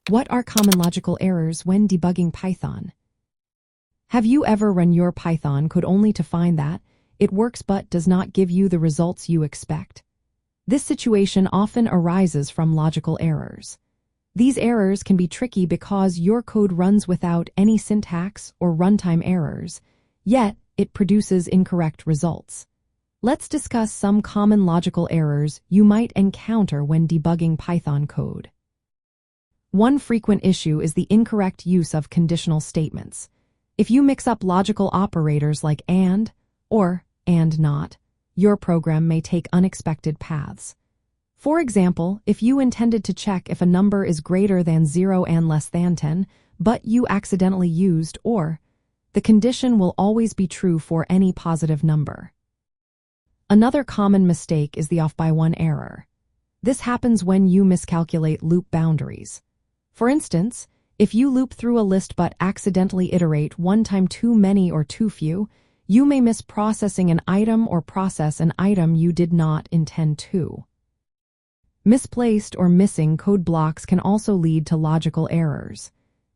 What are common logical errors when debugging Python? Have you ever run your Python code only to find that it works but does not give you the results you expect? This situation often arises from logical errors. These errors can be tricky because your code runs without any syntax or runtime errors, yet it produces incorrect results. Let's discuss some common logical errors you might encounter when debugging Python code. One frequent issue is the incorrect use of conditional statements. If you mix up logical operators like and, or, and not, your program may take unexpected paths. For example, if you intended to check if a number is greater than 0 and less than 10, but you accidentally used or, the condition will always be true for any positive number. Another common mistake is the off-by-one error. This happens when you miscalculate loop boundaries. For instance, if you loop through a list but accidentally iterate one time too many or too few, you may miss processing an item or process an item you did not intend to. Misplaced or missing code blocks can also lead to logical errors.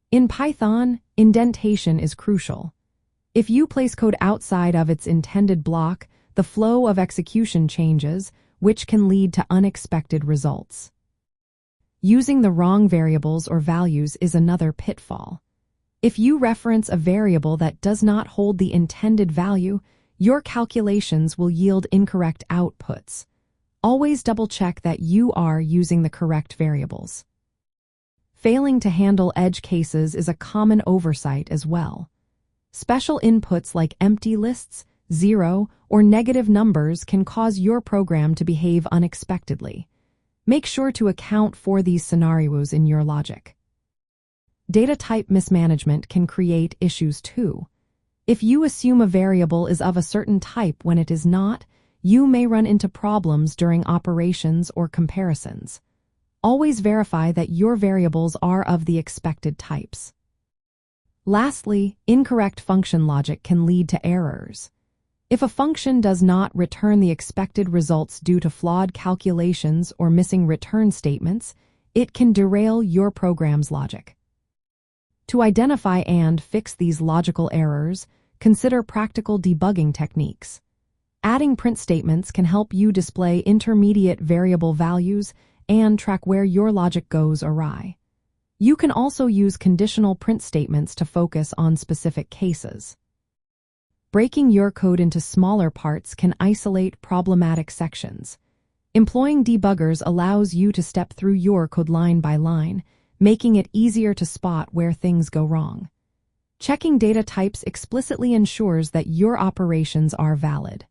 In Python, indentation is crucial. If you place code outside of its intended block, the flow of execution changes, which can lead to unexpected results. Using the wrong variables or values is another pitfall. If you reference a variable that does not hold the intended value, your calculations will yield incorrect outputs. Always double-check that you are using the correct variables. Failing to handle edge cases is a common oversight as well. Special inputs like empty lists, 0, or negative numbers can cause your program to behave unexpectedly. Make sure to account for these scenarios in your logic. Data type mismanagement can create issues too. If you assume a variable is of a certain type when it is not, you may run into problems during operations or comparisons. Always verify that your variables are of the expected types. Lastly, incorrect function logic can lead to errors. If a function does not return the expected results due to flawed calculations or missing return statements, it can derail your program's logic. To identify and fix these logical errors, consider practical debugging techniques. Adding print statements can help you display intermediate variable values and track where your logic goes awry. You can also use conditional print statements to focus on specific cases. Breaking your code into smaller parts can isolate problematic sections. Employing debuggers allows you to step through your code line by line, making it easier to spot where things go wrong. Checking data types explicitly ensures that your operations are valid.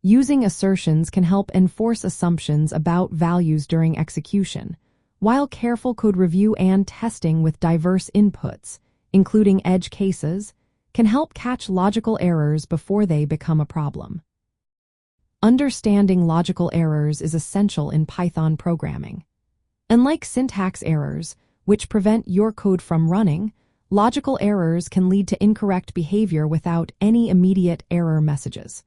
Using assertions can help enforce assumptions about values during execution, while careful code review and testing with diverse inputs, including edge cases, can help catch logical errors before they become a problem. Understanding logical errors is essential in Python programming. Unlike syntax errors, which prevent your code from running, logical errors can lead to incorrect behavior without any immediate error messages.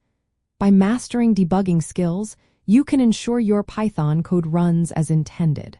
By mastering debugging skills, you can ensure your Python code runs as intended.